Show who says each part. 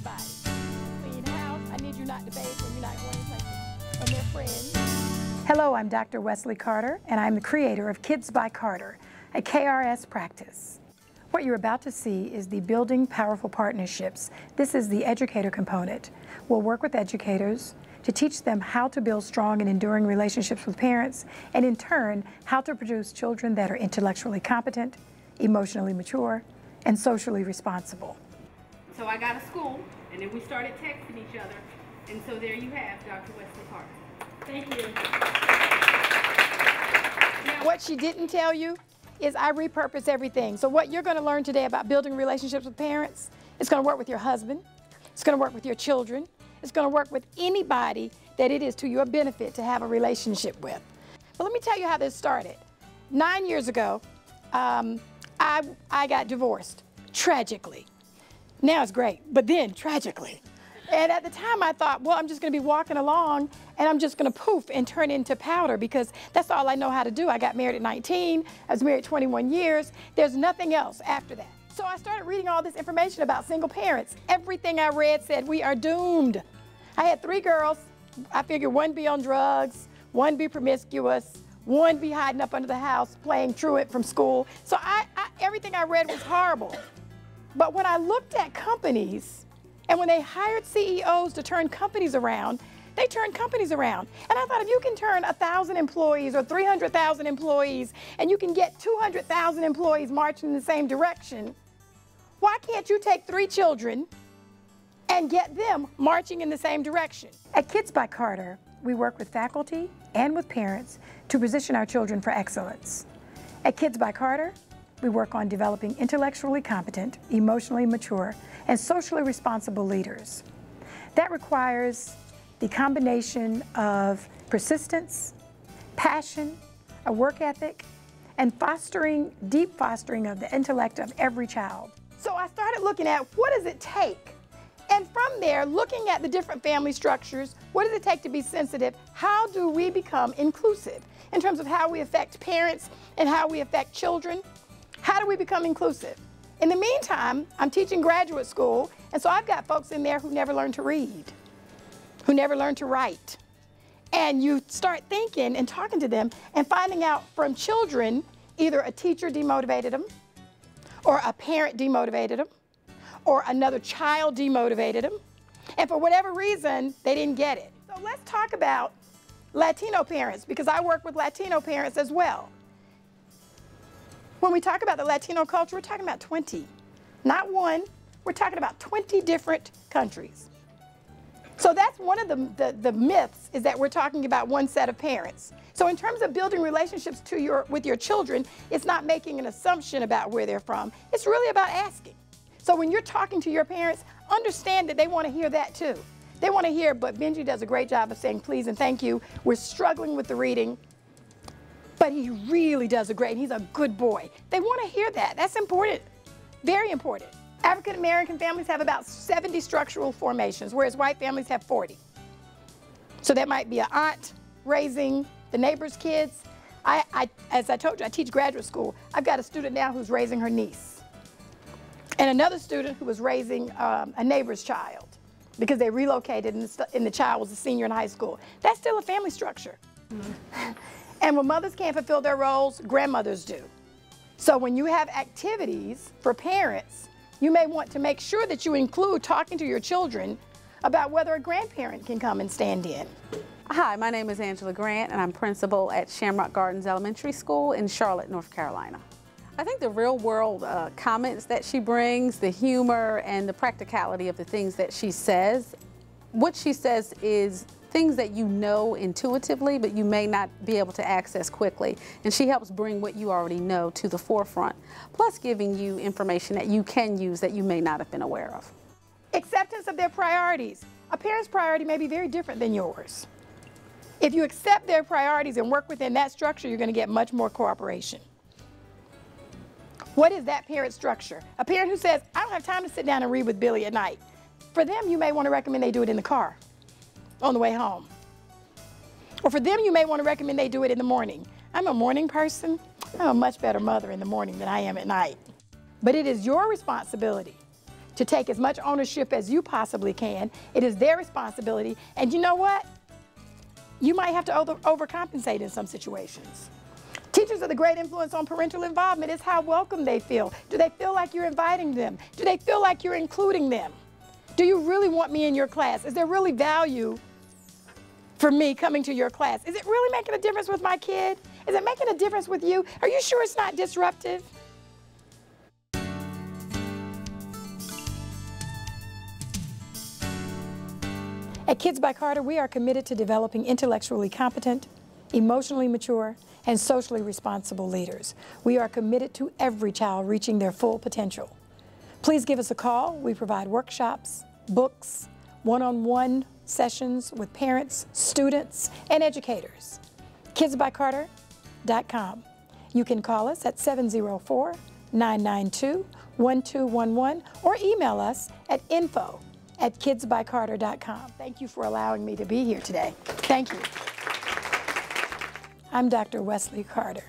Speaker 1: everybody. Clean house. I need you not to bathe when you're not going places from their friends. Hello, I'm Dr. Wesley Carter, and I'm the creator of Kids by Carter, a KRS practice. What you're about to see is the Building Powerful Partnerships. This is the educator component. We'll work with educators to teach them how to build strong and enduring relationships with parents, and in turn, how to produce children that are intellectually competent, emotionally mature, and socially responsible.
Speaker 2: So I got a school, and then we started texting each other, and so there you have Dr. Wesley Carter. Thank you.
Speaker 1: Now, what she didn't tell you is I repurpose everything. So what you're going to learn today about building relationships with parents, it's going to work with your husband, it's going to work with your children, it's going to work with anybody that it is to your benefit to have a relationship with. But let me tell you how this started. 9 years ago, I got divorced, tragically. Now it's great, but then tragically. And at the time I thought, well, I'm just going to be walking along and I'm just going to poof and turn into powder because that's all I know how to do. I got married at 19. I was married 21 years. There's nothing else after that. So I started reading all this information about single parents. Everything I read said we are doomed. I had 3 girls. I figured one be on drugs, one be promiscuous, one be hiding up under the house playing truant from school. So everything I read was horrible. But when I looked at companies, and when they hired CEOs to turn companies around, they turned companies around. And I thought, if you can turn 1,000 employees or 300,000 employees, and you can get 200,000 employees marching in the same direction, why can't you take 3 children and get them marching in the same direction? At Kids by Carter, we work with faculty and with parents to position our children for excellence. At Kids by Carter, we work on developing intellectually competent, emotionally mature, and socially responsible leaders. That requires the combination of persistence, passion, a work ethic, and deep fostering of the intellect of every child. So I started looking at what does it take? And from there, looking at the different family structures, what does it take to be sensitive? How do we become inclusive in terms of how we affect parents and how we affect children? How do we become inclusive? In the meantime, I'm teaching graduate school, and so I've got folks in there who never learned to read, who never learned to write. And you start thinking and talking to them and finding out from children, either a teacher demotivated them, or a parent demotivated them, or another child demotivated them, and for whatever reason, they didn't get it. So let's talk about Latino parents, because I work with Latino parents as well. When we talk about the Latino culture, we're talking about 20, not one. We're talking about 20 different countries. So that's one of the myths, is that we're talking about one set of parents. So in terms of building relationships with your children, it's not making an assumption about where they're from. It's really about asking. So when you're talking to your parents, understand that they want to hear that too. They want to hear, but Benji does a great job of saying please and thank you. We're struggling with the reading, but he really does a great, he's a good boy. They want to hear that. That's important, very important. African American families have about 70 structural formations, whereas white families have 40. So that might be an aunt raising the neighbor's kids. As I told you, I teach graduate school. I've got a student now who's raising her niece, and another student who was raising a neighbor's child because they relocated and the child was a senior in high school. That's still a family structure. Mm-hmm. And when mothers can't fulfill their roles, grandmothers do. So when you have activities for parents, you may want to make sure that you include talking to your children about whether a grandparent can come and stand in.
Speaker 3: Hi, my name is Angela Grant, and I'm principal at Shamrock Gardens Elementary School in Charlotte, North Carolina. I think the real world comments that she brings, the humor and the practicality of the things that she says, what she says is things that you know intuitively, but you may not be able to access quickly. And she helps bring what you already know to the forefront, plus giving you information that you can use that you may not have been aware of.
Speaker 1: Acceptance of their priorities. A parent's priority may be very different than yours. If you accept their priorities and work within that structure, you're going to get much more cooperation. What is that parent structure? A parent who says, I don't have time to sit down and read with Billy at night. For them, you may want to recommend they do it in the car on the way home. Or for them, you may want to recommend they do it in the morning. I'm a morning person. I'm a much better mother in the morning than I am at night. But it is your responsibility to take as much ownership as you possibly can. It is their responsibility. And you know what? You might have to overcompensate in some situations. Teachers are the great influence on parental involvement. It's how welcome they feel. Do they feel like you're inviting them? Do they feel like you're including them? Do you really want me in your class? Is there really value for me coming to your class? Is it really making a difference with my kid? Is it making a difference with you? Are you sure it's not disruptive? At Kids by Carter, we are committed to developing intellectually competent, emotionally mature, and socially responsible leaders. We are committed to every child reaching their full potential. Please give us a call. We provide workshops, books, one-on-one sessions with parents, students, and educators. KidsByCarter.com. You can call us at 704-992-1211 or email us at info@kidsbycarter.com. Thank you for allowing me to be here today. Thank you. I'm Dr. Wesley Carter.